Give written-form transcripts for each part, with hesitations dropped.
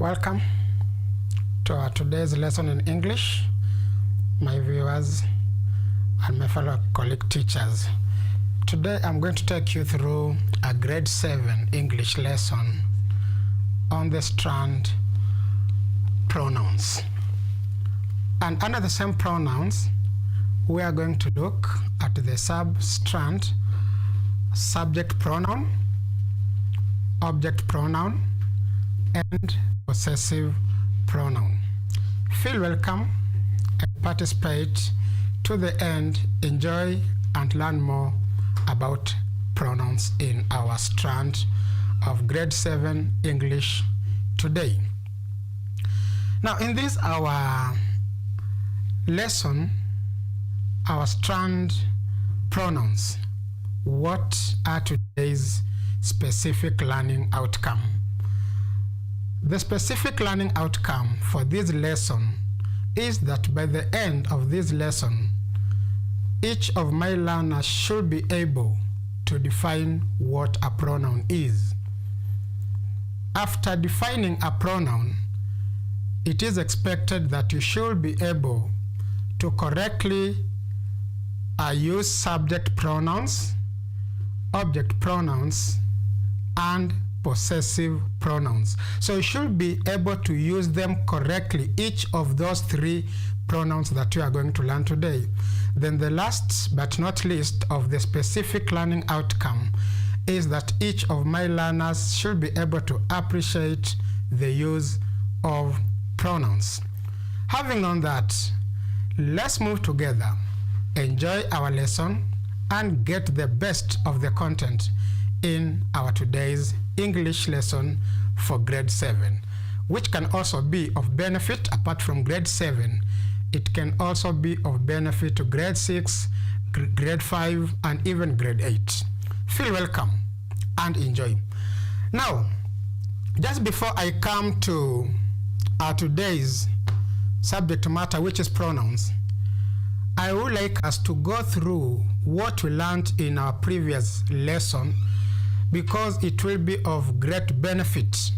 Welcome to our today's lesson in English, my viewers and my fellow colleague teachers. Today I'm going to take you through a grade 7 English lesson on the strand pronouns. And under the same pronouns, we are going to look at the sub-strand subject pronoun, object pronoun, and possessive pronoun. Feel welcome and participate to the end. Enjoy and learn more about pronouns in our strand of grade 7 English today. Now in this our lesson, our strand pronouns, what are today's specific learning outcome? The specific learning outcome for this lesson is that by the end of this lesson, each of my learners should be able to define what a pronoun is. After defining a pronoun, it is expected that you should be able to correctly use subject pronouns, object pronouns, and possessive pronouns. So you should be able to use them correctly, each of those three pronouns that you are going to learn today. Then the last but not least of the specific learning outcome is that each of my learners should be able to appreciate the use of pronouns. Having known that, let's move together, enjoy our lesson, and get the best of the content in our today's English lesson for grade 7, which can also be of benefit apart from grade 7. It can also be of benefit to grade 6, grade 5, and even grade 8. Feel welcome and enjoy. Now, just before I come to our today's subject matter, which is pronouns, I would like us to go through what we learned in our previous lesson, because it will be of great benefit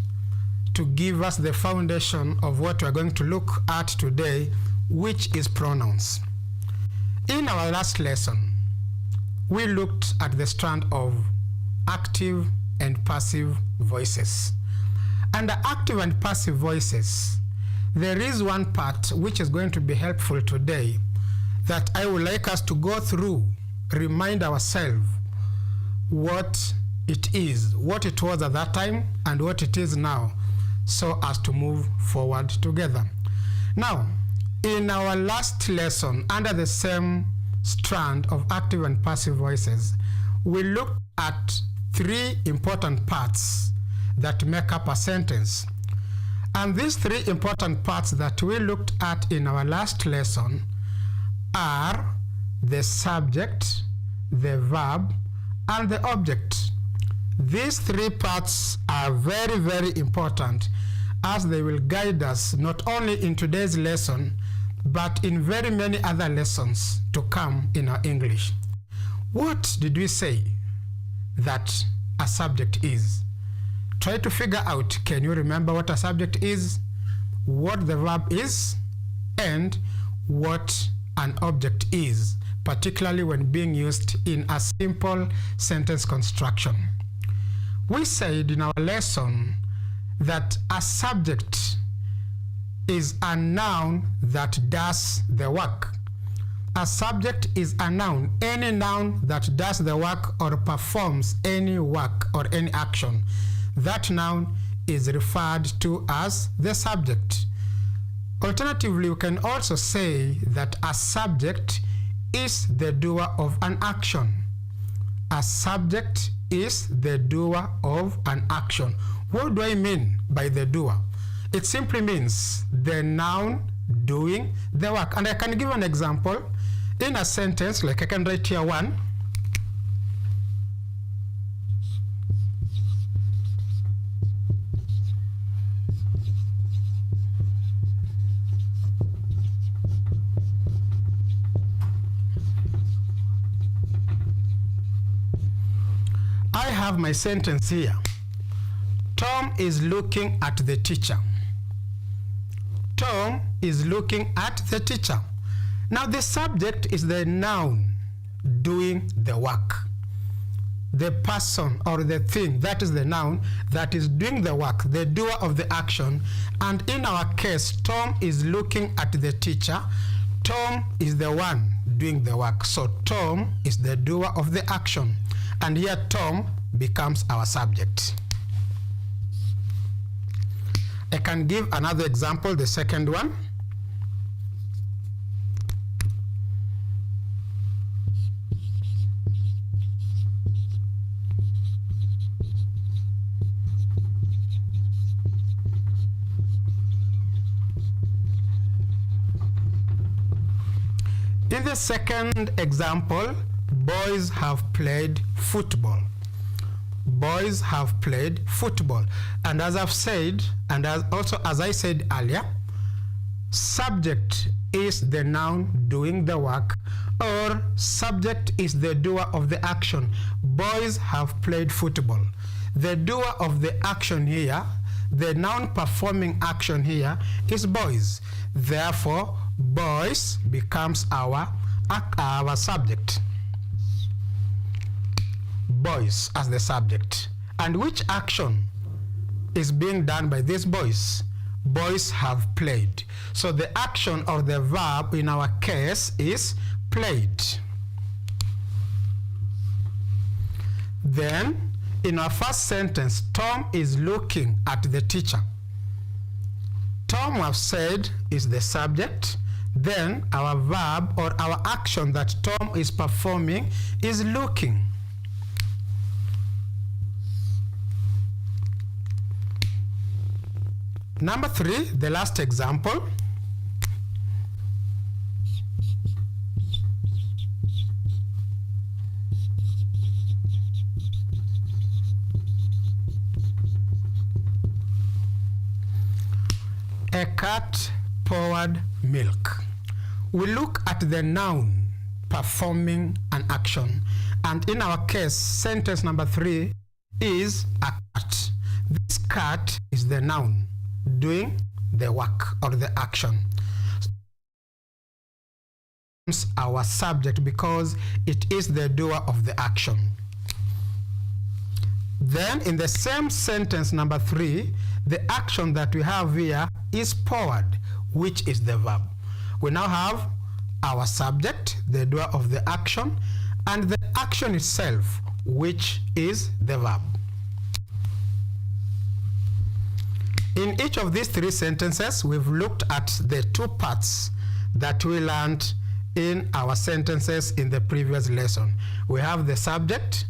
to give us the foundation of what we're going to look at today, which is pronouns. In our last lesson, we looked at the strand of active and passive voices. Under active and passive voices, there is one part which is going to be helpful today that I would like us to go through, remind ourselves what it is, what it was at that time, and what it is now, so as to move forward together. Now, in our last lesson, under the same strand of active and passive voices, we looked at three important parts that make up a sentence. And these three important parts that we looked at in our last lesson are the subject, the verb, and the object. These three parts are very, very important, as they will guide us not only in today's lesson, but in very many other lessons to come in our English. What did we say that a subject is? Try to figure out, can you remember what a subject is, what the verb is, and what an object is, particularly when being used in a simple sentence construction. We said in our lesson that a subject is a noun that does the work. A subject is a noun, any noun that does the work or performs any work or any action. That noun is referred to as the subject. Alternatively, we can also say that a subject is the doer of an action. A subject is the doer of an action. What do I mean by the doer? It simply means the noun doing the work. And I can give an example in a sentence, like I can write here one. I have my sentence here. Tom is looking at the teacher. is looking at the teacher. Now the subject is the noun doing the work. The person or the thing, that is the noun that is doing the work, the doer of the action. And in our case, Tom is looking at the teacher. Tom is the one doing the work. So Tom is the doer of the action. And here Tom becomes our subject. I can give another example, the second one. In the second example, boys have played football. Boys have played football. And as I've said, and as I said earlier, subject is the noun doing the work, or subject is the doer of the action. Boys have played football. The doer of the action here, the noun performing action here, is boys. Therefore, boys becomes our subject. Boys as the subject. And which action is being done by these boys? Boys have played. So the action or the verb in our case is played. Then in our first sentence, Tom is looking at the teacher. Tom, we have said, is the subject. Then our verb or our action that Tom is performing is looking. Number 3, the last example. A cat poured milk. We look at the noun performing an action, and in our case, sentence number 3 is a cat. This cat is the noun doing the work or the action. Our subject because it is the doer of the action. Then in the same sentence number 3, the action that we have here is poured, which is the verb. We now have our subject, the doer of the action, and the action itself, which is the verb. In each of these 3 sentences, we've looked at the 2 parts that we learned in our sentences in the previous lesson. We have the subject,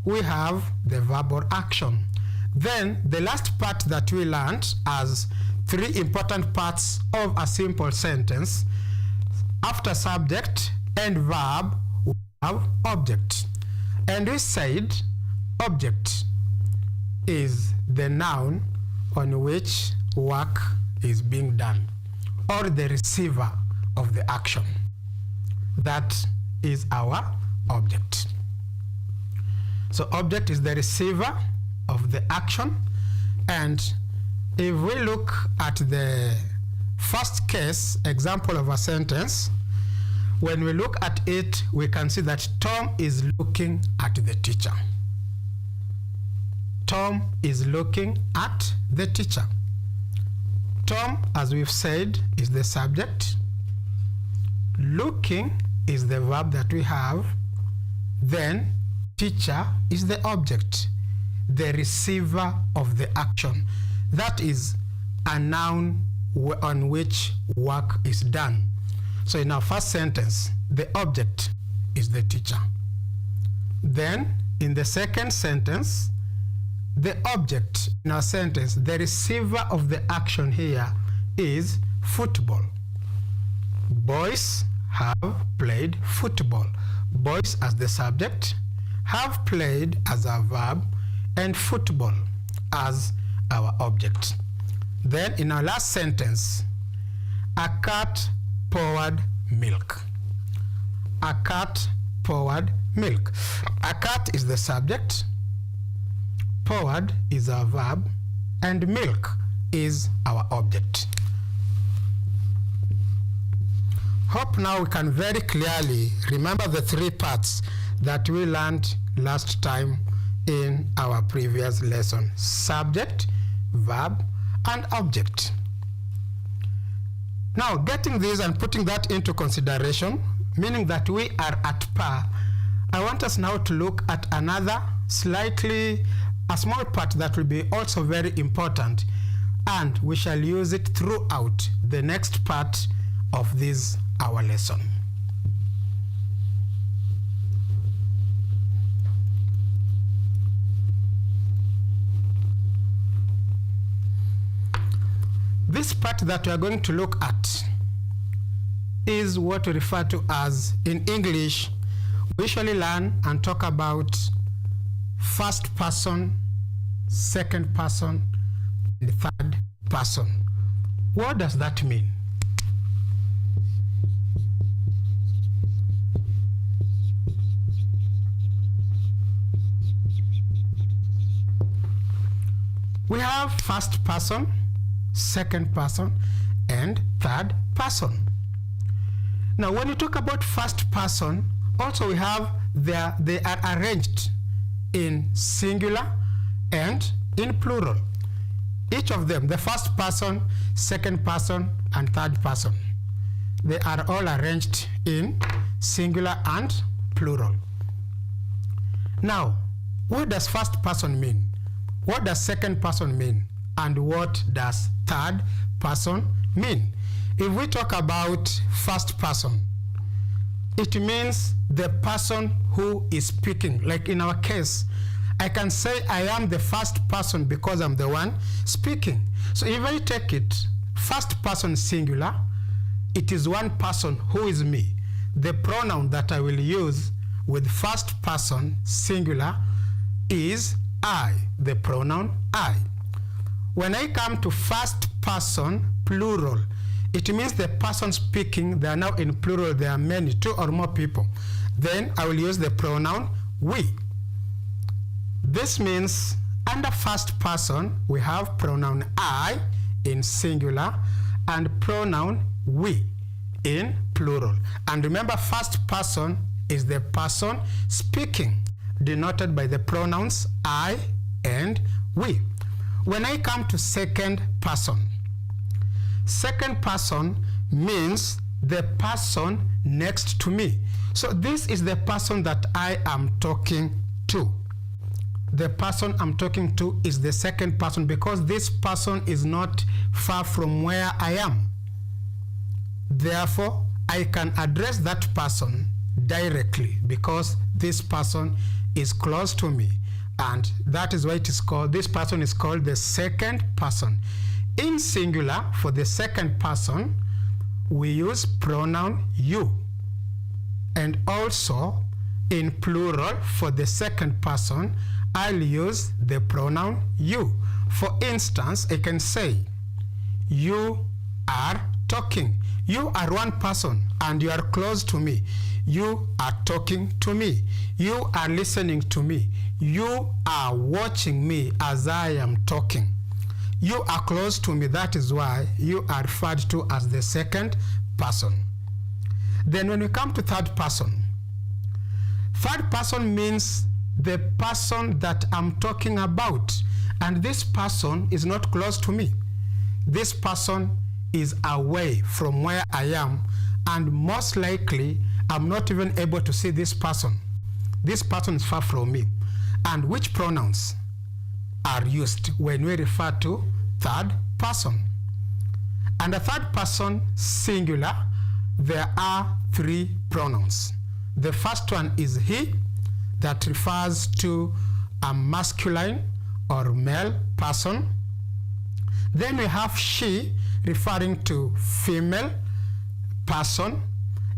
we have the verb or action. Then the last part that we learned as 3 important parts of a simple sentence, after subject and verb, we have object. And we said object is the noun on which work is being done, or the receiver of the action. That is our object. So object is the receiver of the action. And if we look at the first case example of a sentence, when we look at it, we can see that Tom is looking at the teacher. Tom is looking at the teacher. Tom, as we've said, is the subject. Looking is the verb that we have. Then teacher is the object, the receiver of the action. That is a noun on which work is done. So in our first sentence, the object is the teacher. Then in the second sentence, the object in our sentence, the receiver of the action here is football. Boys have played football. Boys as the subject, have played as a verb, and football as our object. Then in our last sentence, a cat poured milk. A cat poured milk. A cat is the subject, poured is our verb, and milk is our object. Hope now we can very clearly remember the three parts that we learned last time in our previous lesson: subject, verb, and object. Now, getting this and putting that into consideration, meaning that we are at par, I want us now to look at another a small part that will be also very important, and we shall use it throughout the next part of this our lesson. This part that we are going to look at is what we refer to as, in English, we usually learn and talk about first person, second person, and third person. What does that mean? We have first person, second person, and third person. Now, when you talk about first person, also we have they are arranged in singular and in plural. Each of them, the first person, second person, and third person, they are all arranged in singular and plural. Now, what does first person mean? What does second person mean? And what does third person mean? If we talk about first person, it means the person who is speaking. Like in our case, I can say I am the first person because I'm the one speaking. So if I take it, first person singular, it is one person who is me. The pronoun that I will use with first person singular is I, the pronoun I. When I come to first person plural, it means the person speaking, they are now in plural, there are many, two or more people. Then I will use the pronoun we. This means under first person, we have pronoun I in singular and pronoun we in plural. And remember, first person is the person speaking, denoted by the pronouns I and we. When I come to second person means the person next to me. So this is the person that I am talking to. The person I'm talking to is the second person because this person is not far from where I am. Therefore, I can address that person directly because this person is close to me, and that is why it is called, this person is called the second person. In singular, for the second person, we use pronoun you, and also in plural for the second person, I'll use the pronoun you. For instance, I can say you are talking. You are one person and you are close to me. You are talking to me. You are listening to me. You are watching me as I am talking. You are close to me. That is why you are referred to as the second person. Then when we come to third person means the person that I'm talking about. And this person is not close to me. This person is away from where I am, and most likely I'm not even able to see this person. This person is far from me. And which pronouns are used when we refer to third person? And the third person singular, there are three pronouns. The first one is he, that refers to a masculine or male person. Then we have she, referring to female person.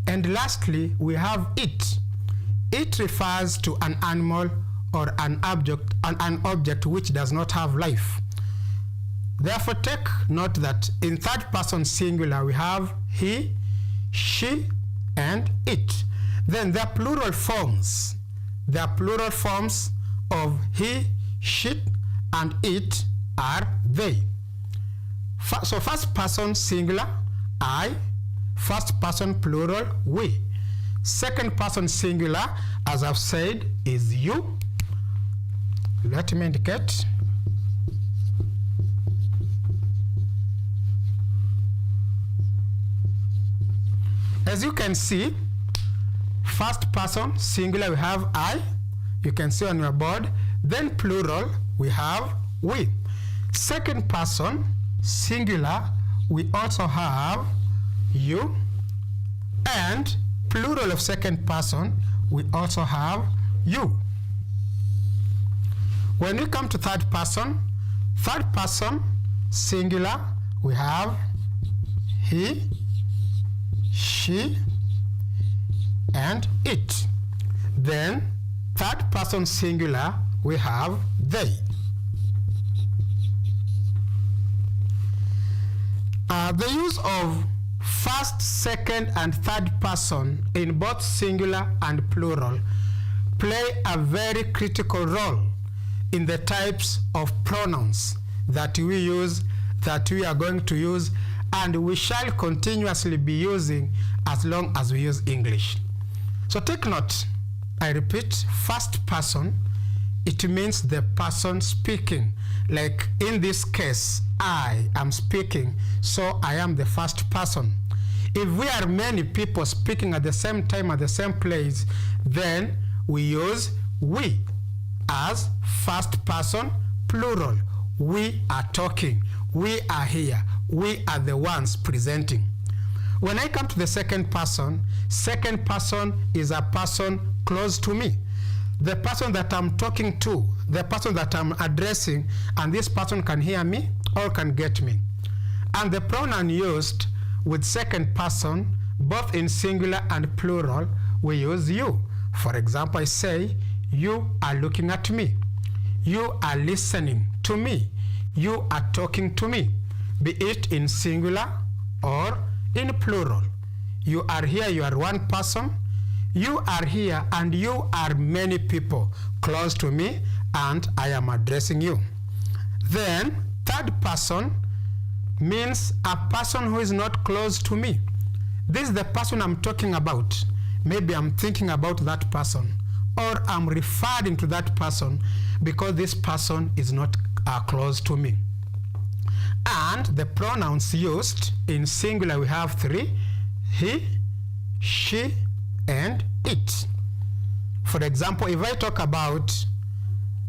And lastly, we have it. It refers to an animal or an object which does not have life. Therefore, take note that in third person singular, we have he, she, and it. Then there are plural forms. The plural forms of he, she, and it are they. So first person singular, I. First person plural, we. Second person singular, as I've said, is you. Let me indicate. As you can see, first person singular we have I, you can see on your board. Then plural we have we. Second person singular we also have you, and plural of second person we also have you. When we come to third person singular we have he, she, and it. Then third person singular we have they. The use of first, second, and third person in both singular and plural play a very critical role in the types of pronouns that we use, that we are going to use, and we shall continuously be using as long as we use English. So take note, I repeat, first person, it means the person speaking. Like in this case, I am speaking, so I am the first person. If we are many people speaking at the same time at the same place, then we use we as first person plural. We are talking, we are here, we are the ones presenting. When I come to the second person is a person close to me. The person that I'm talking to, the person that I'm addressing, and this person can hear me or can get me. And the pronoun used with second person, both in singular and plural, we use you. For example, I say, you are looking at me. You are listening to me. You are talking to me, be it in singular or in plural. You are here, you are one person. You are here and you are many people close to me, and I am addressing you. Then third person means a person who is not close to me. This is the person I'm talking about. Maybe I'm thinking about that person, or I'm referring to that person because this person is not close to me. And the pronouns used in singular we have three: he, she, and it. For example, if I talk about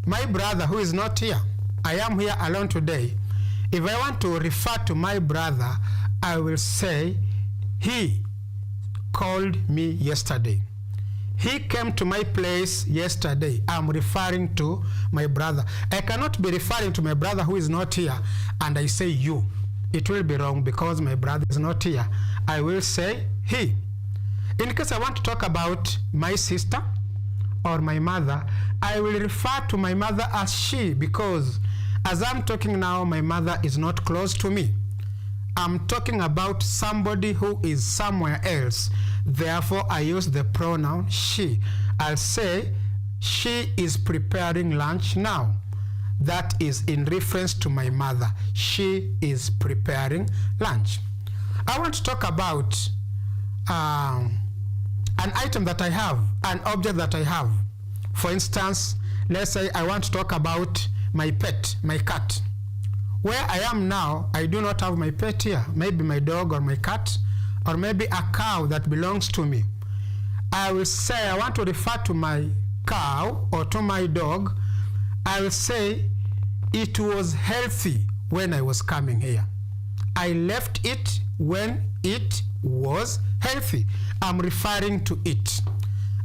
my brother who is not here, I am here alone today. If I want to refer to my brother, I will say, he called me yesterday. He came to my place yesterday. I'm referring to my brother. I cannot be referring to my brother who is not here and I say you. It will be wrong because my brother is not here. I will say he. In case I want to talk about my sister or my mother, I will refer to my mother as she, because as I'm talking now, my mother is not close to me. I'm talking about somebody who is somewhere else. Therefore, I use the pronoun she. I'll say, she is preparing lunch now. That is in reference to my mother. She is preparing lunch. I want to talk about an item that I have, an object that I have. For instance, let's say I want to talk about my pet, my cat. Where I am now, I do not have my pet here. Maybe my dog or my cat, or maybe a cow that belongs to me. I will say I want to refer to my cow or to my dog. I will say it was healthy when I was coming here. I left it when it was healthy. I'm referring to it,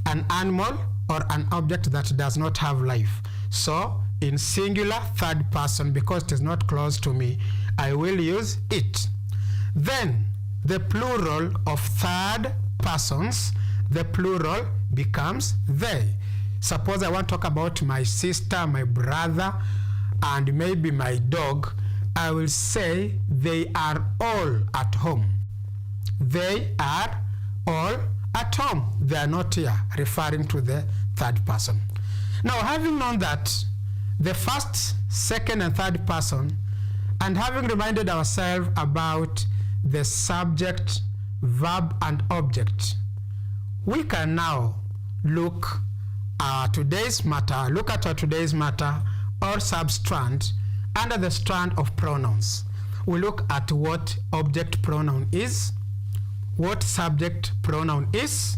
an animal or an object that does not have life. So in singular third person, because it is not close to me, I will use it. Then the plural of third persons, the plural becomes they. Suppose I want to talk about my sister, my brother, and maybe my dog. I will say they are all at home. They are all at home. They are not here, referring to the third person. Now, having known that, the first, second, and third person, and having reminded ourselves about the subject, verb, and object. We can now look at today's matter or substrand under the strand of pronouns. We look at what object pronoun is, what subject pronoun is,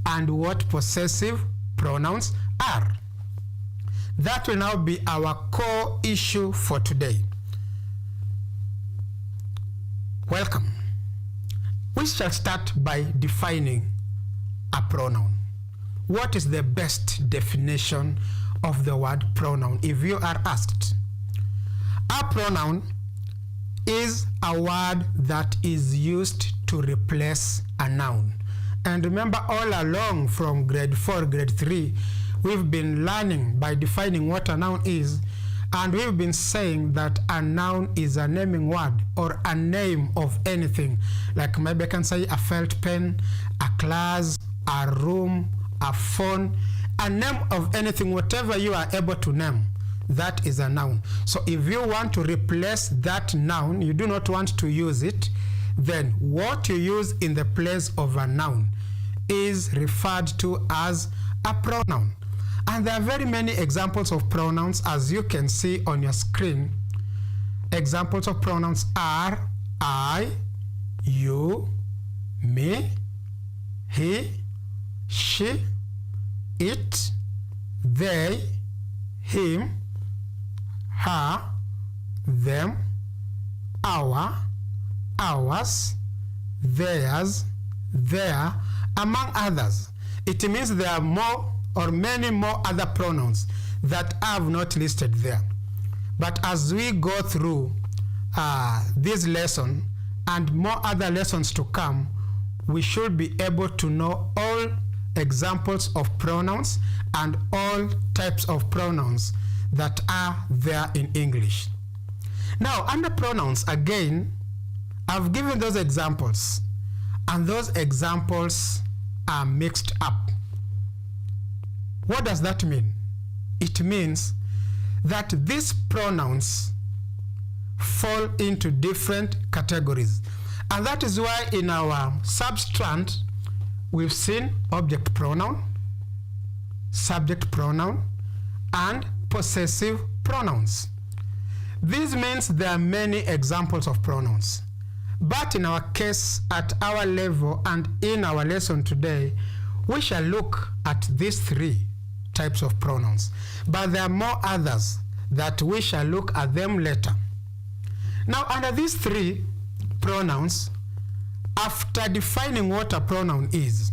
and what possessive pronouns are. That will now be our core issue for today. Welcome. We shall start by defining a pronoun. What is the best definition of the word pronoun if you are asked? A pronoun is a word that is used to replace a noun. And remember, all along from grade 4, grade 3, we've been learning by defining what a noun is, and we've been saying that a noun is a naming word or a name of anything. Like maybe I can say a felt pen, a class, a room, a phone, a name of anything, whatever you are able to name, that is a noun. So if you want to replace that noun, you do not want to use it, then what you use in the place of a noun is referred to as a pronoun. And there are very many examples of pronouns, as you can see on your screen. Examples of pronouns are I, you, me, he, she, it, they, him, her, them, our, ours, theirs, their, among others. It means there are more or many more other pronouns that I have not listed there. But as we go through this lesson and more other lessons to come, we should be able to know all examples of pronouns and all types of pronouns that are there in English. Now, under pronouns, again, I've given those examples, and those examples are mixed up. What does that mean? It means that these pronouns fall into different categories. And that is why in our substrand, we've seen object pronoun, subject pronoun, and possessive pronouns. This means there are many examples of pronouns. But in our case, at our level and in our lesson today, we shall look at these three types of pronouns. But there are more others that we shall look at them later. Now, under these three pronouns, after defining what a pronoun is,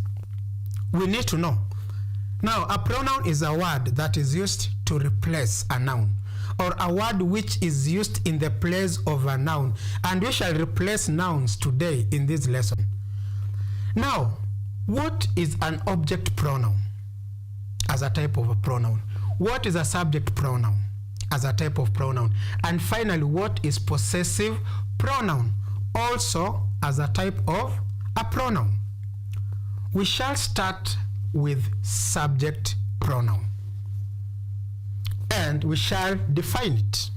we need to know. Now, a pronoun is a word that is used to replace a noun, or a word which is used in the place of a noun. And we shall replace nouns today in this lesson. Now, what is an object pronoun as a type of a pronoun? What is a subject pronoun as a type of pronoun? And finally, what is possessive pronoun also as a type of a pronoun? We shall start with subject pronoun, and we shall define it.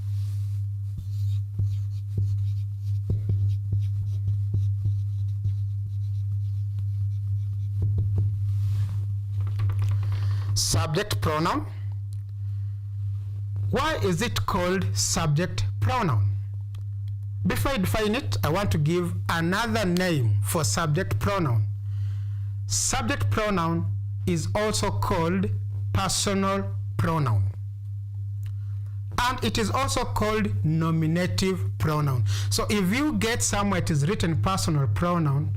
Subject pronoun. Why is it called subject pronoun? Before I define it, I want to give another name for subject pronoun. Subject pronoun is also called personal pronoun. And it is also called nominative pronoun. So if you get somewhere it is written personal pronoun,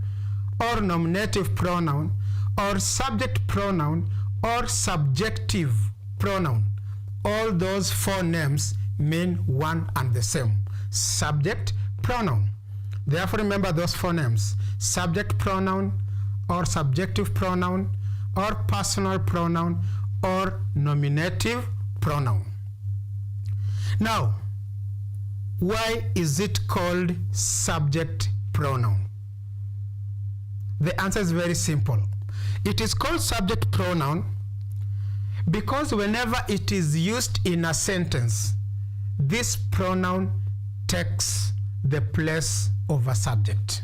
or nominative pronoun, or subject pronoun, or subjective pronoun, all those four names mean one and the same: subject pronoun. Therefore, remember those four names: subject pronoun, or subjective pronoun, or personal pronoun, or nominative pronoun. Now, why is it called subject pronoun? The answer is very simple. It is called subject pronoun because whenever it is used in a sentence, this pronoun takes the place of a subject.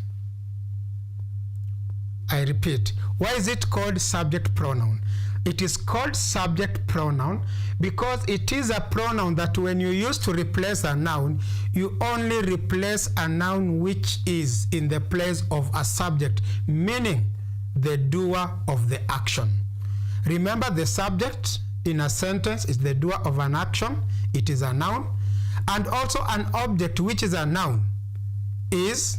I repeat, why is it called subject pronoun? It is called subject pronoun because it is a pronoun that when you use to replace a noun, you only replace a noun which is in the place of a subject, meaning the doer of the action. Remember, the subject in a sentence is the doer of an action. It is a noun. And also an object, which is a noun, is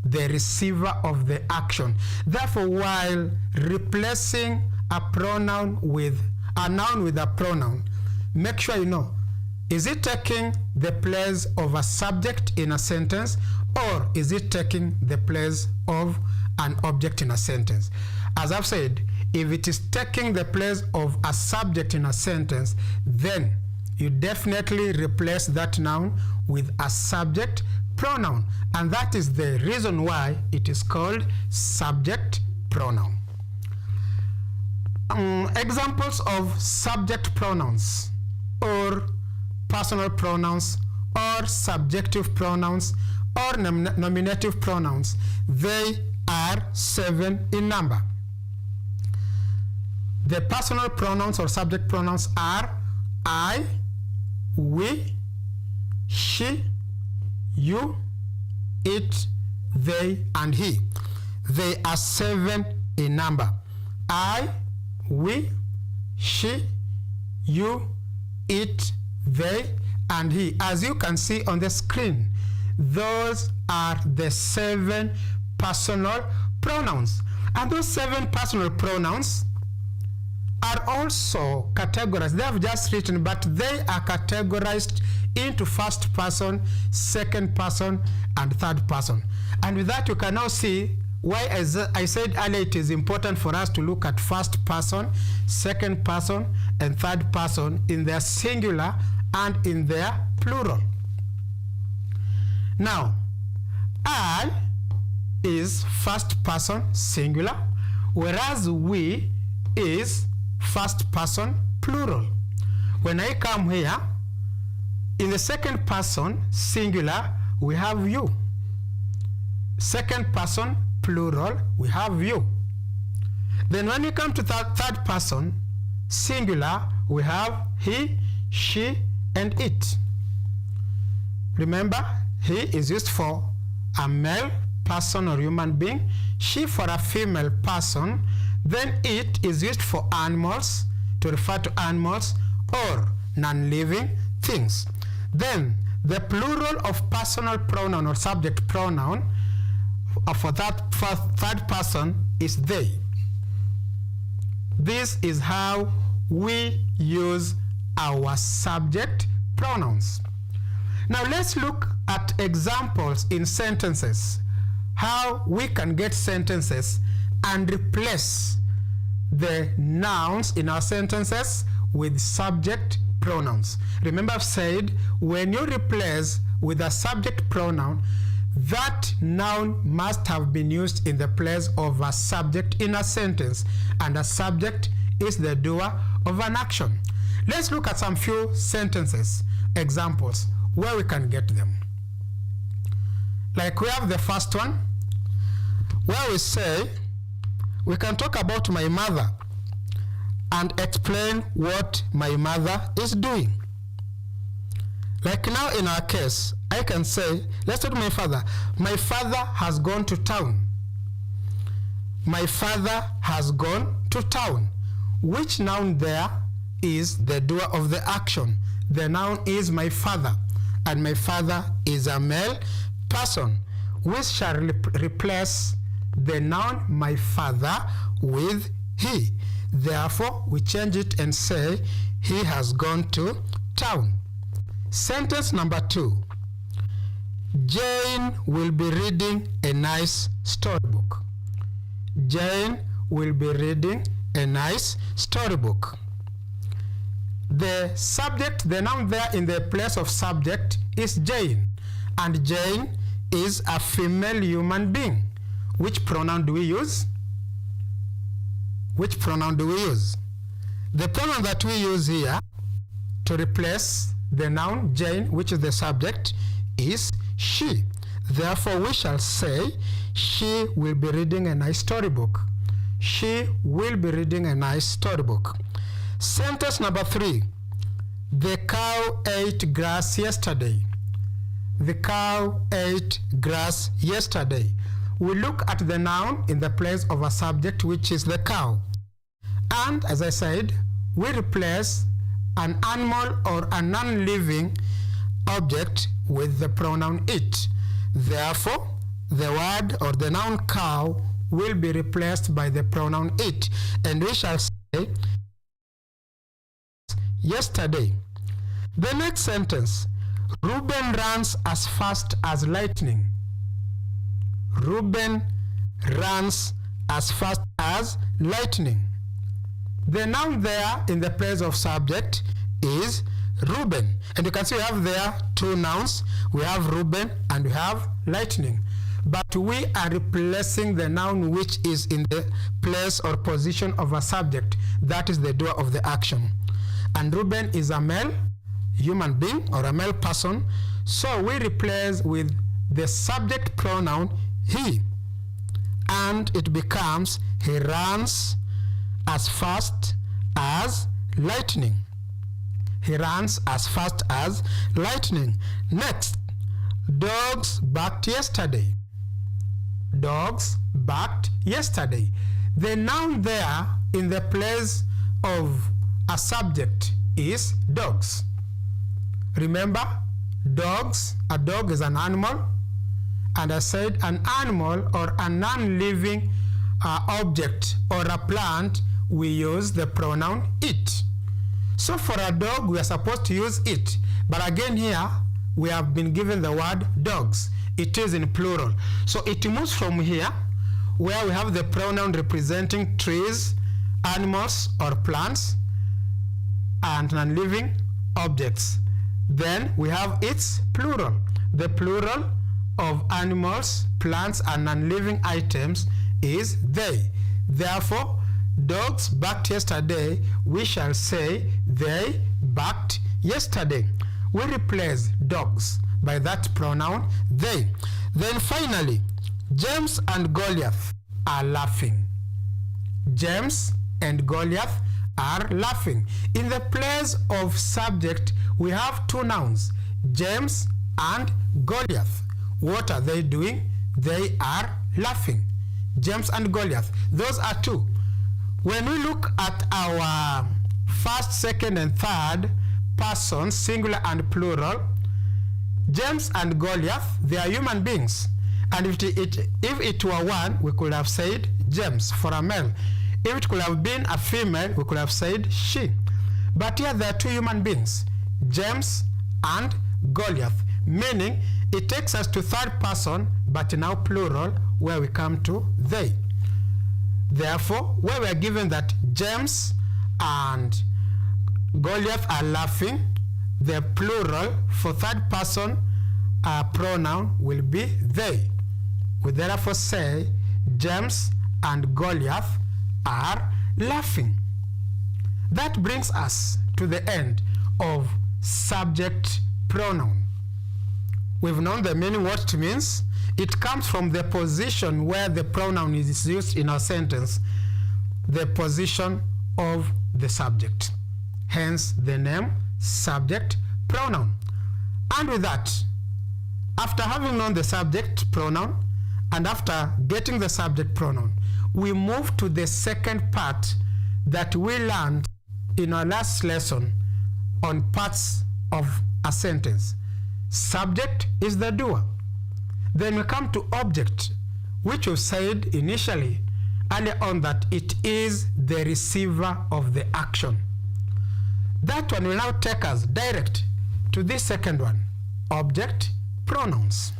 the receiver of the action. Therefore, while replacing a pronoun with a noun with a pronoun, make sure you know, is it taking the place of a subject in a sentence, or is it taking the place of an object in a sentence? As I've said, if it is taking the place of a subject in a sentence, then you definitely replace that noun with a subject pronoun, and that is the reason why it is called subject pronoun. Examples of subject pronouns or personal pronouns or subjective pronouns or nominative pronouns, they are 7 in number. The personal pronouns or subject pronouns are I, we, she, you, it, they, and he. They are 7 in number. I, we, she, you, it, they, and he. As you can see on the screen, those are the 7 personal pronouns. And those 7 personal pronouns are also categorized. They have just written, but they are categorized into first person, second person, and third person. And with that, you can now see why, as I said earlier, it is important for us to look at first person, second person, and third person in their singular and in their plural. Now, I is first person singular, whereas we is first person plural. When I come here, in the second person singular, we have you. Second person plural, we have you. Then when you come to third person singular, we have he, she, and it. Remember, he is used for a male person or human being, she for a female person, then it is used for animals, to refer to animals or non-living things. Then the plural of personal pronoun or subject pronoun for that third person is they. This is how we use our subject pronouns. Now let's look at examples in sentences, how we can get sentences and replace the nouns in our sentences with subject pronouns. Remember, I've said when you replace with a subject pronoun, that noun must have been used in the place of a subject in a sentence, and a subject is the doer of an action. Let's look at some few sentences, examples, where we can get them. Like we have the first one, where we say, we can talk about my mother and explain what my mother is doing. Like now in our case, I can say, let's talk to my father. My father has gone to town. My father has gone to town. Which noun there is the doer of the action? The noun is my father, and my father is a male person. We shall replace the noun my father with he. Therefore, we change it and say, he has gone to town. Sentence number 2. Jane will be reading a nice storybook. Jane will be reading a nice storybook. The subject, the noun there in the place of subject is Jane, and Jane is a female human being. Which pronoun do we use? Which pronoun do we use? The pronoun that we use here to replace the noun Jane, which is the subject, is she. Therefore, we shall say, she will be reading a nice storybook. she will be reading a nice storybook. Sentence number 3. The cow ate grass yesterday. The cow ate grass yesterday. We look at the noun in the place of a subject, which is the cow. And as I said, we replace an animal or a non-living object with the pronoun it. Therefore, the word or the noun cow will be replaced by the pronoun it, and we shall say yesterday. The next sentence, Reuben runs as fast as lightning. Reuben runs as fast as lightning. The noun there in the place of subject is Reuben, and you can see we have there two nouns. We have Reuben and we have lightning, but we are replacing the noun which is in the place or position of a subject, that is the doer of the action. And Reuben is a male human being or a male person, so we replace with the subject pronoun he, and it becomes he runs as fast as lightning. He runs as fast as lightning. Next, dogs barked yesterday. Dogs barked yesterday. The noun there in the place of a subject is dogs. Remember, dogs, a dog is an animal, and I said an animal or a non-living object or a plant, we use the pronoun it. So for a dog, we are supposed to use it, but again here, we have been given the word dogs. It is in plural. So it moves from here, where we have the pronoun representing trees, animals or plants, and non-living objects. Then we have its plural. The plural of animals, plants, and non-living items is they. Therefore, dogs barked yesterday, we shall say they barked yesterday. We replace dogs by that pronoun they. Then finally, James and Goliath are laughing. James and Goliath are laughing. In the place of subject, we have two nouns, James and Goliath. What are they doing? They are laughing. James and Goliath. Those are two. When we look at our first, second, and third persons, singular and plural, James and Goliath, they are human beings. And if it were one, we could have said James for a male. If it could have been a female, we could have said she. But here there are two human beings, James and Goliath, meaning it takes us to third person, but now plural, where we come to they. Therefore, where we are given that James and Goliath are laughing, the plural for third person pronoun will be they. We therefore say James and Goliath are laughing. That brings us to the end of subject pronoun. We've known the meaning, what it means. It comes from the position where the pronoun is used in our sentence, the position of the subject. Hence the name subject pronoun. And with that, after having known the subject pronoun and after getting the subject pronoun, we move to the second part that we learned in our last lesson on parts of a sentence. Subject is the doer. Then we come to object, which we said initially earlier on that it is the receiver of the action. That one will now take us direct to this second one, object pronouns.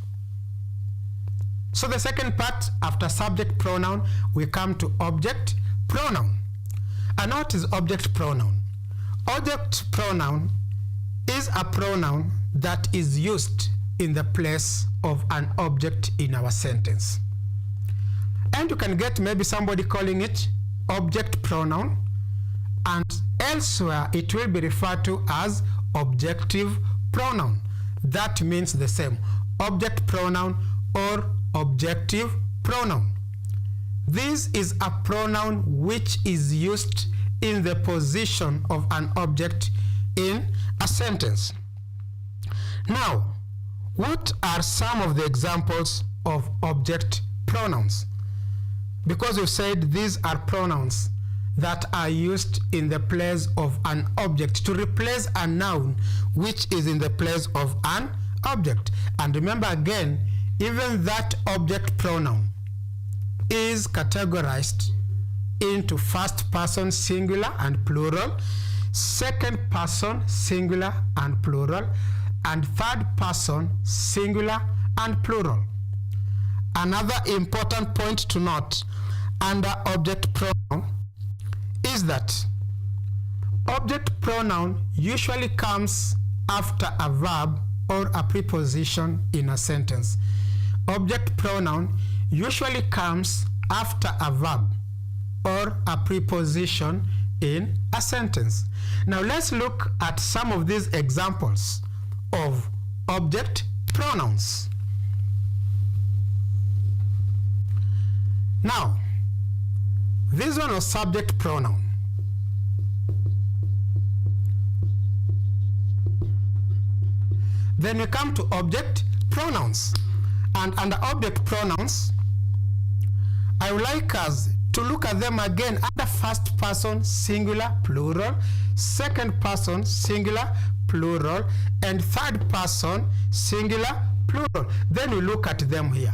So the second part, after subject pronoun, we come to object pronoun. And what is object pronoun? Object pronoun is a pronoun that is used in the place of an object in our sentence. And you can get maybe somebody calling it object pronoun, and elsewhere it will be referred to as objective pronoun. That means the same, object pronoun or objective pronoun. This is a pronoun which is used in the position of an object in a sentence. Now, what are some of the examples of object pronouns? Because we've said these are pronouns that are used in the place of an object to replace a noun which is in the place of an object. And remember again, even that object pronoun is categorized into first person singular and plural, second person singular and plural, and third person singular and plural. Another important point to note under object pronoun is that object pronoun usually comes after a verb or a preposition in a sentence. Object pronoun usually comes after a verb or a preposition in a sentence. Now let's look at some of these examples of object pronouns. Now, this one was subject pronoun. Then we come to object pronouns. And under object pronouns, I would like us to look at them again under first person singular plural, second person singular plural, and third person singular plural. Then we look at them here.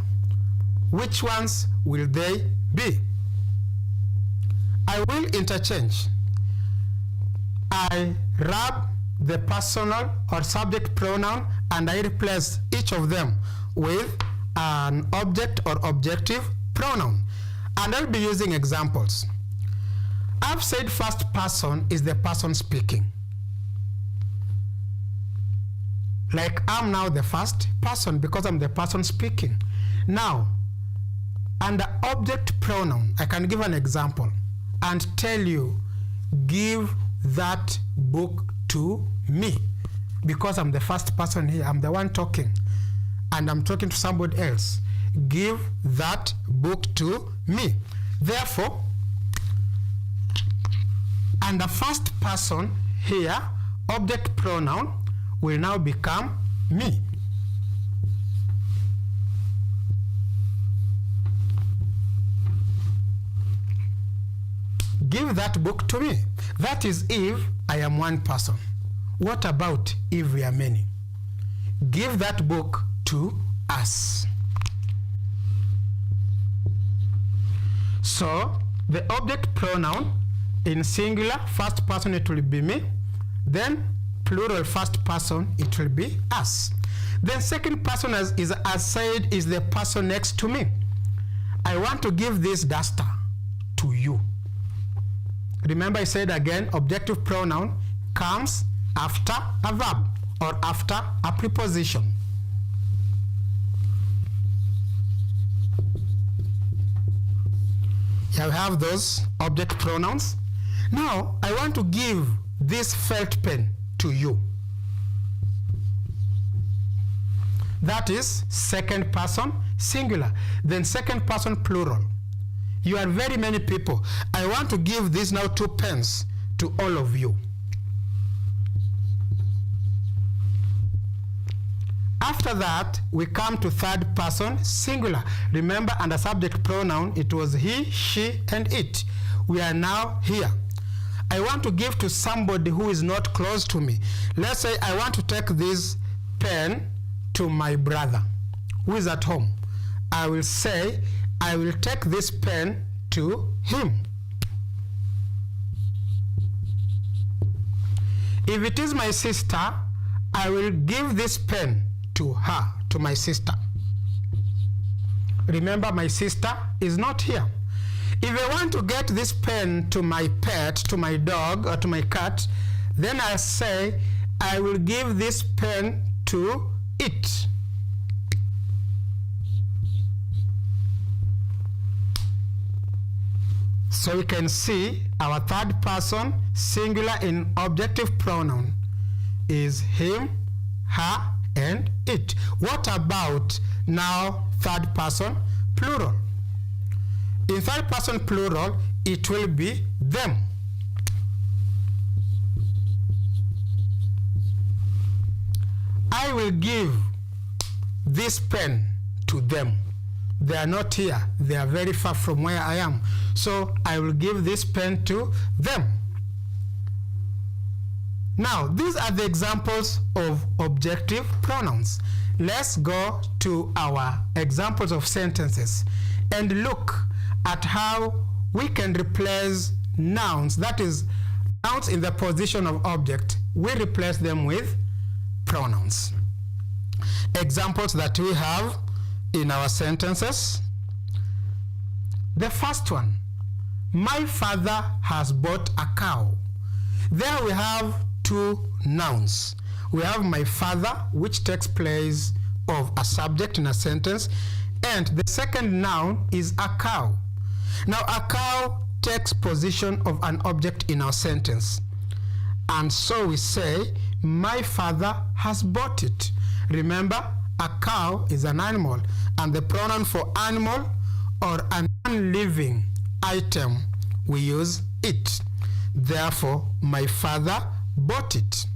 Which ones will they be? I will interchange. I rub the personal or subject pronoun and I replace each of them with an object or objective pronoun. And I'll be using examples. I've said first person is the person speaking. Like I'm now the first person because I'm the person speaking. Now, under object pronoun, I can give an example and tell you, give that book to me. Because I'm the first person here, I'm the one talking. And I'm talking to somebody else. Give that book to me. Therefore, under first person here, object pronoun will now become me. Give that book to me. That is if I am one person. What about if we are many? Give that book to us. So the object pronoun in singular first person it will be me, then plural first person it will be us. Then second person as said is the person next to me. I want to give this duster to you. Remember I said again, objective pronoun comes after a verb or after a preposition. Here we have those object pronouns. Now I want to give this felt pen to you. That is second person singular, then second person plural. You are very many people. I want to give these now 2 pens to all of you. After that, we come to third person singular. Remember, under subject pronoun, it was he, she, and it. We are now here. I want to give to somebody who is not close to me. Let's say I want to take this pen to my brother who is at home. I will say, I will take this pen to him. If it is my sister, I will give this pen to her, to my sister. Remember, my sister is not here. If I want to get this pen to my pet, to my dog, or to my cat, then I say, I will give this pen to it. So you can see our third person singular in objective pronoun is him, her, and it. What about now third person plural? In third person plural, it will be them. I will give this pen to them. They are not here. They are very far from where I am. So I will give this pen to them. Now, these are the examples of objective pronouns. Let's go to our examples of sentences and look at how we can replace nouns, that is, nouns in the position of object. We replace them with pronouns. Examples that we have in our sentences. The first one, my father has bought a cow. There we have two nouns. We have my father, which takes place of a subject in a sentence, and the second noun is a cow. Now a cow takes position of an object in our sentence, and so we say my father has bought it. Remember, a cow is an animal, and the pronoun for animal or a non-living item, we use it. Therefore, my father bought it.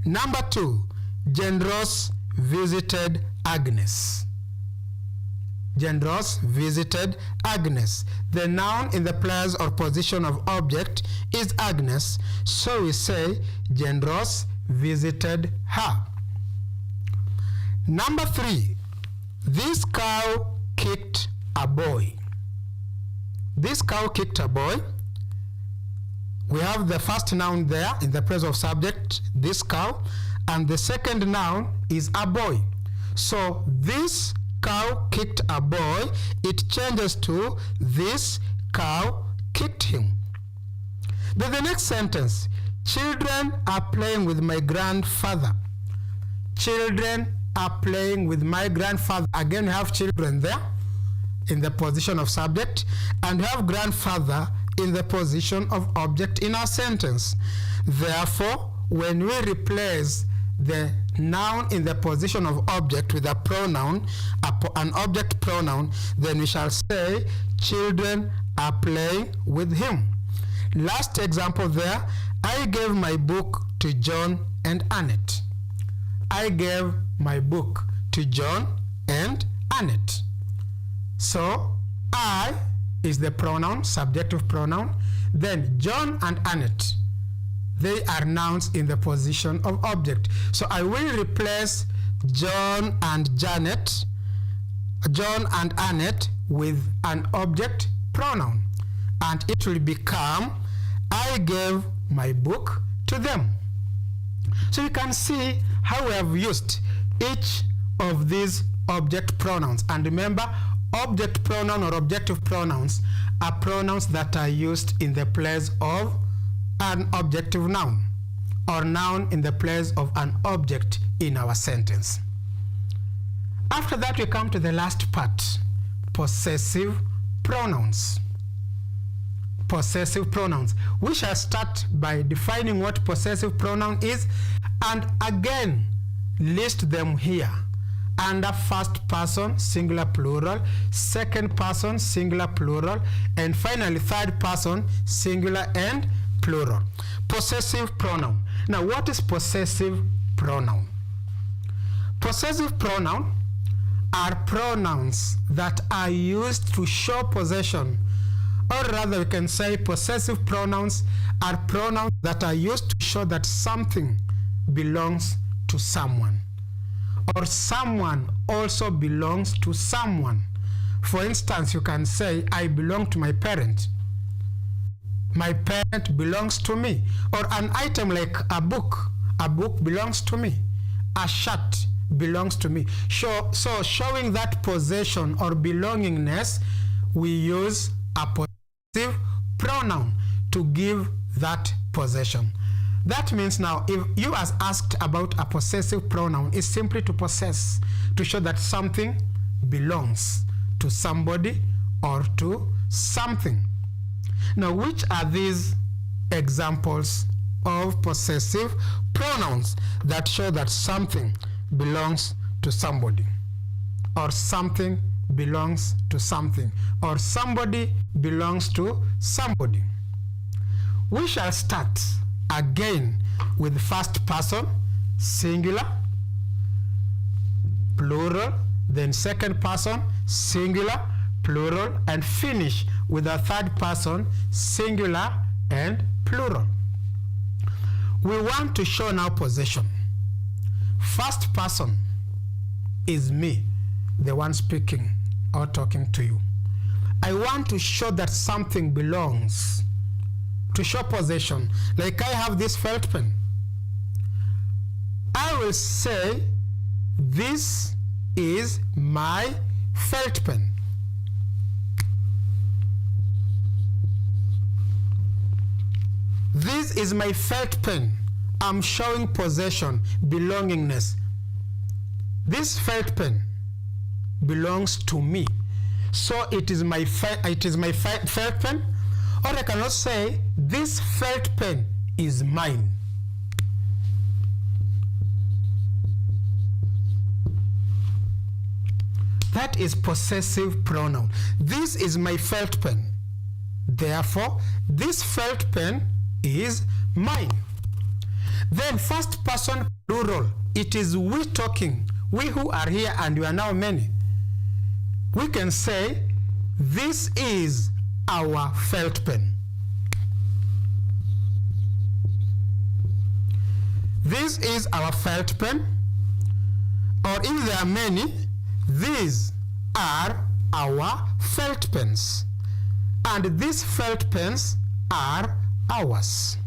Number two, Jane Ross visited Agnes. Jane Ross visited Agnes. The noun in the place or position of object is Agnes, so we say Jane Ross visited her. Number three, this cow kicked a boy. This cow kicked a boy. We have the first noun there in the place of subject, this cow, and the second noun is a boy. So this cow kicked a boy, it changes to this cow kicked him. Then the next sentence, children are playing with my grandfather. Children are playing with my grandfather. Again, we have children there in the position of subject, and we have grandfather in the position of object in our sentence. Therefore, when we replace the noun in the position of object with a pronoun, an object pronoun, then we shall say children are playing with him. Last example there, I gave my book to John and Annette. I gave my book to John and Annette. So I is the pronoun, subjective pronoun. Then John and Annette, they are nouns in the position of object. So I will replace John and Janet, John and Annette with an object pronoun, and it will become I gave my book to them. So you can see how we have used each of these object pronouns. And remember, object pronoun or objective pronouns are pronouns that are used in the place of an objective noun, or noun in the place of an object in our sentence. After that, we come to the last part, possessive pronouns. Possessive pronouns. We shall start by defining what possessive pronoun is, and again list them here under first person singular plural, second person singular plural, and finally third person singular and plural. Possessive pronoun. Now, what is possessive pronoun? Possessive pronoun are pronouns that are used to show possession, or rather we can say possessive pronouns are pronouns that are used to show that something belongs to someone, or someone also belongs to someone. For instance, you can say, I belong to my parent. My parent belongs to me. Or an item like a book. A book belongs to me. A shirt belongs to me. So showing that possession or belongingness, we use a possessive pronoun to give that possession. That means now, if you are asked about a possessive pronoun, it's simply to possess, to show that something belongs to somebody or to something. Now, which are these examples of possessive pronouns that show that something belongs to somebody or something belongs to something, or somebody belongs to somebody. We shall start again with first person, singular, plural, then second person, singular, plural, and finish with a third person, singular and plural. We want to show now possession. First person is me, the one speaking or talking to you. I want to show that something belongs. To show possession, like I have this felt pen. I will say, this is my felt pen. This is my felt pen. I'm showing possession, belongingness. This felt pen belongs to me. So it is my felt pen. Or I cannot say, this felt pen is mine. That is possessive pronoun. This is my felt pen. Therefore, this felt pen is mine. Then first person plural. It is we talking. We who are here, and we are now many. We can say, this is our felt pen. This is our felt pen. Or if there are many, these are our felt pens. And these felt pens are ours.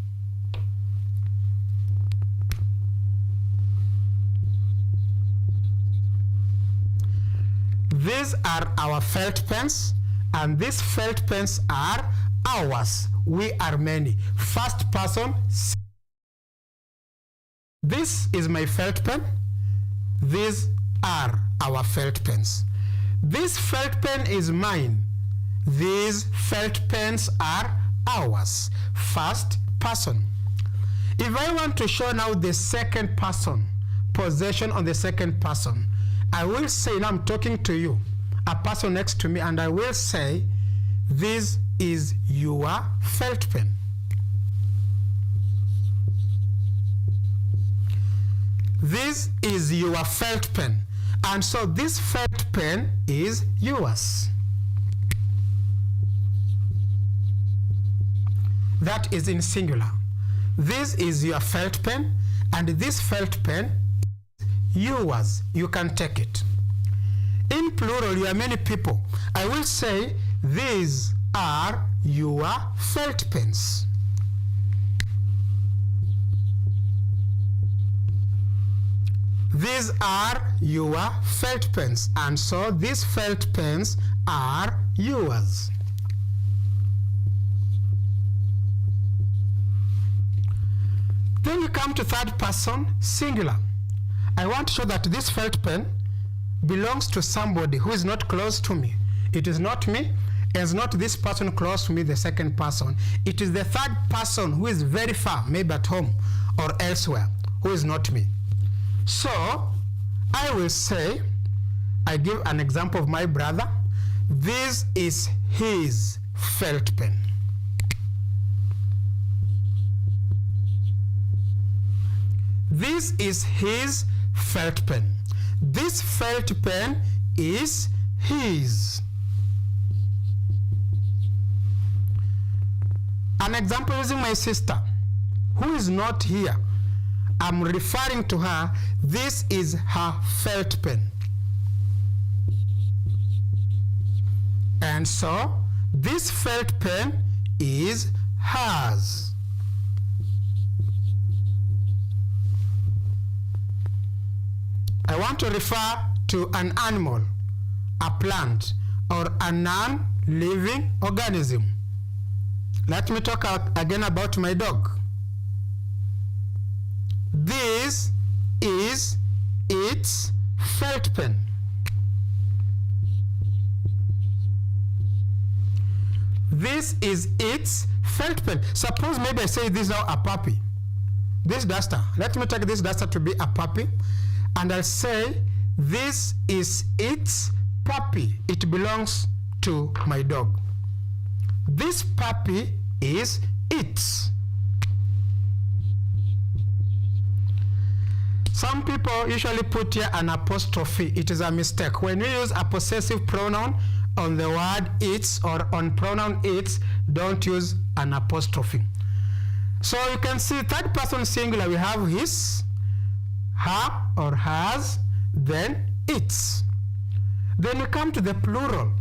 These are our felt pens, and these felt pens are ours. We are many. First person. This is my felt pen. These are our felt pens. This felt pen is mine. These felt pens are ours. First person. If I want to show now the second person, possession on the second person, I will say, now I'm talking to you, a person next to me, and I will say, this is your felt pen. This is your felt pen. And so this felt pen is yours. That is in singular. This is your felt pen, and this felt pen is yours. You can take it. In plural, you are many people. I will say, these are your felt pens. These are your felt pens, and so these felt pens are yours. Then you come to third person, singular. I want to show that this felt pen belongs to somebody who is not close to me. It is not me, it's not this person close to me, the second person. It is the third person who is very far, maybe at home or elsewhere, who is not me. So, I will say, I give an example of my brother. This is his felt pen. This is his felt pen. This felt pen is his. An example using my sister, who is not here. I'm referring to her. This is her felt pen. And so, this felt pen is hers. I want to refer to an animal, a plant, or a non-living organism. Let me talk again about my dog. This is its felt pen. This is its felt pen. Suppose maybe I say this now a puppy. This duster. Let me take this duster to be a puppy. And I'll say this is its puppy, it belongs to my dog. This puppy is its. Some people usually put here an apostrophe. It is a mistake. When you use a possessive pronoun on the word its or on pronoun its, don't use an apostrophe. So you can see third person singular, we have his, her or hers, then its. Then we come to the plural.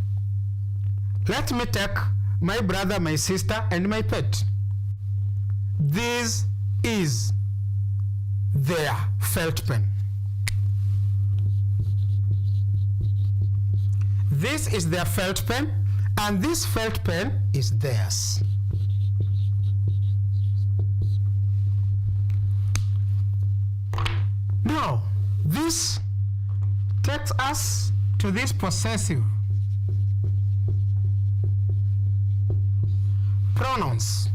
Let me take my brother, my sister, and my pet. This is their felt pen. This is their felt pen, and this felt pen is theirs. Now, this takes us to this possessive pronouns.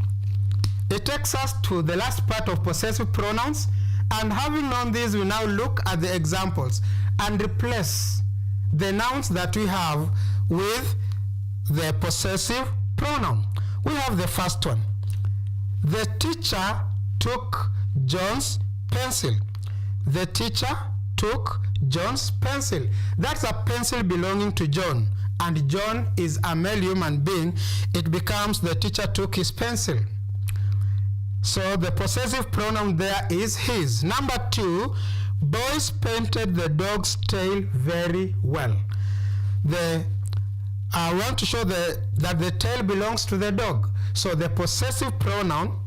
It takes us to the last part of possessive pronouns, and having known this, we now look at the examples and replace the nouns that we have with the possessive pronoun. We have the first one. The teacher took John's pencil. The teacher took John's pencil. That's a pencil belonging to John, and John is a male human being. It becomes the teacher took his pencil. So the possessive pronoun there is his. Number two, boys painted the dog's tail very well. I want to show that the tail belongs to the dog. So the possessive pronoun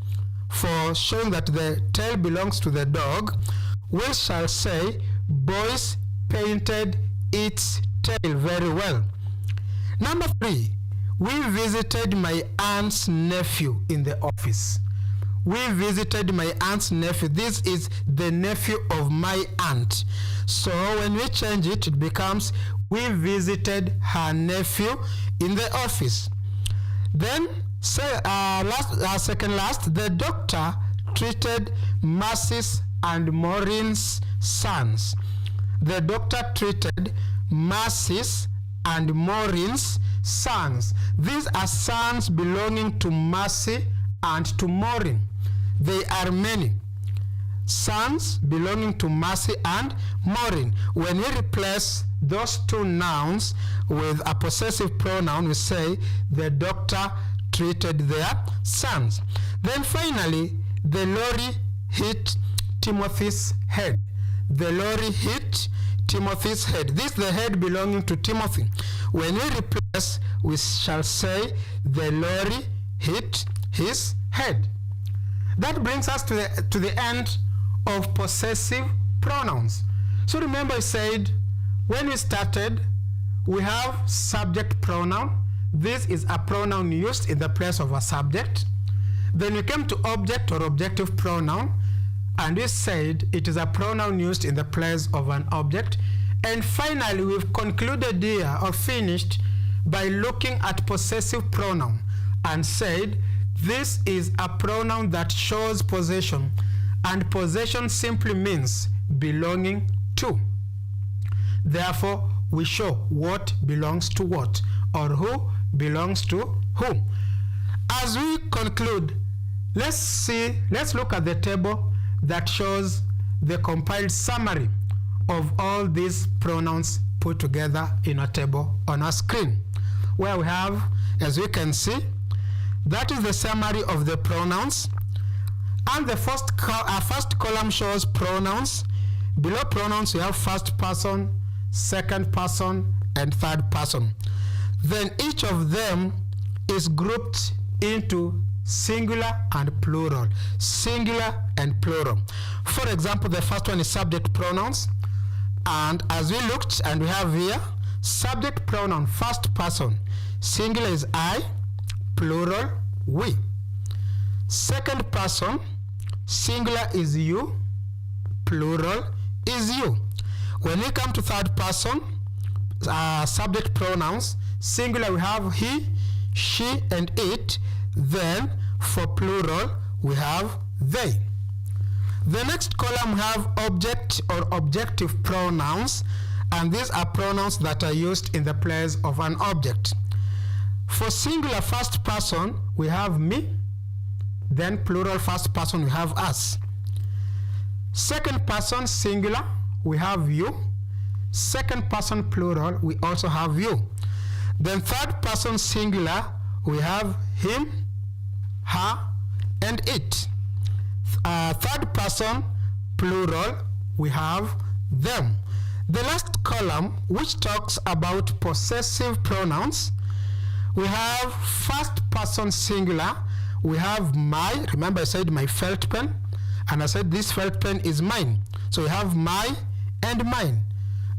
for showing that the tail belongs to the dog, we shall say boys painted its tail very well. Number three, we visited my aunt's nephew in the office. We visited my aunt's nephew. This is the nephew of my aunt. So when we change it, it becomes we visited her nephew in the office. Then, second last, the doctor treated Mercy's and Maureen's sons. The doctor treated Mercy's and Maureen's sons. These are sons belonging to Mercy and to Maureen. They are many. Sons belonging to Mercy and Maureen. When we replace those two nouns with a possessive pronoun, we say the doctor treated their sons. Then finally, the lorry hit Timothy's head. The lorry hit Timothy's head. This is the head belonging to Timothy. When we replace, we shall say the lorry hit his head. That brings us to the end of possessive pronouns. So remember I said when we started, we have subject pronoun. This is a pronoun used in the place of a subject. Then we came to object or objective pronoun, and we said it is a pronoun used in the place of an object. And finally, we've concluded here or finished by looking at possessive pronoun and said this is a pronoun that shows possession, and possession simply means belonging to. Therefore, we show what belongs to what, or who belongs to whom. As we conclude, let's look at the table that shows the compiled summary of all these pronouns put together in a table on our screen, where we have, as we can see, that is the summary of the pronouns. And the first column shows pronouns. Below pronouns, we have first person, second person, and third person. Then each of them is grouped into singular and plural. Singular and plural. For example, the first one is subject pronouns. And as we looked, and we have here, subject pronoun, first person. Singular is I, plural, we. Second person, singular is you, plural is you. When we come to third person, subject pronouns, singular we have he, she, and it. Then for plural we have they. The next column we have object or objective pronouns, and these are pronouns that are used in the place of an object. For singular first person, we have me, then plural first person, we have us. Second person singular, we have you. Second person plural, we also have you. Then third person singular, we have him, her, and it. Third person plural, we have them. The last column, which talks about possessive pronouns, we have first person singular, we have my, remember I said my felt pen, and I said this felt pen is mine. So we have my and mine.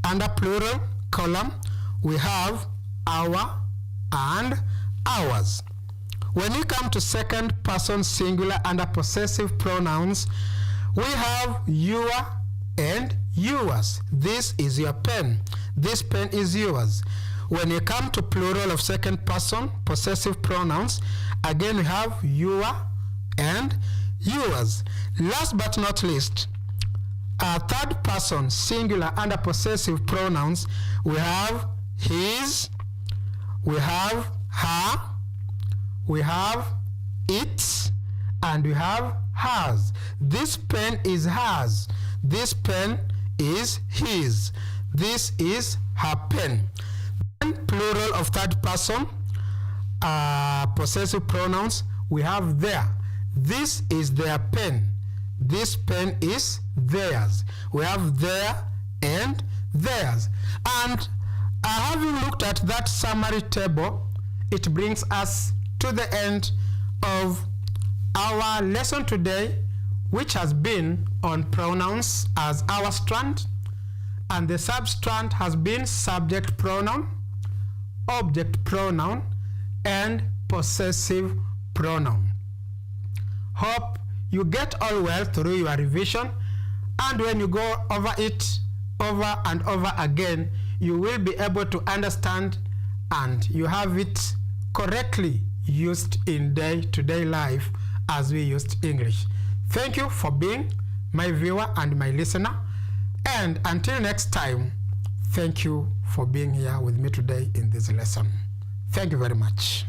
Under plural column, we have our and ours. When you come to second person singular under possessive pronouns, we have your and yours. This is your pen. This pen is yours. When you come to plural of second person possessive pronouns, again we have your and yours. Last but not least, third person singular under possessive pronouns, we have his, we have her, we have its, and we have hers. This pen is hers. This pen is his. This is her pen. Then plural of third person possessive pronouns, we have their. This is their pen. This pen is theirs. We have their and theirs. And having looked at that summary table, it brings us to the end of our lesson today, which has been on pronouns as our strand, and the substrand has been subject pronoun, object pronoun, and possessive pronoun. Hope you get all well through your revision, and when you go over it over and over again, you will be able to understand and you have it correctly used in day-to-day life as we used English. Thank you for being my viewer and my listener, and until next time, thank you for being here with me today in this lesson. Thank you very much.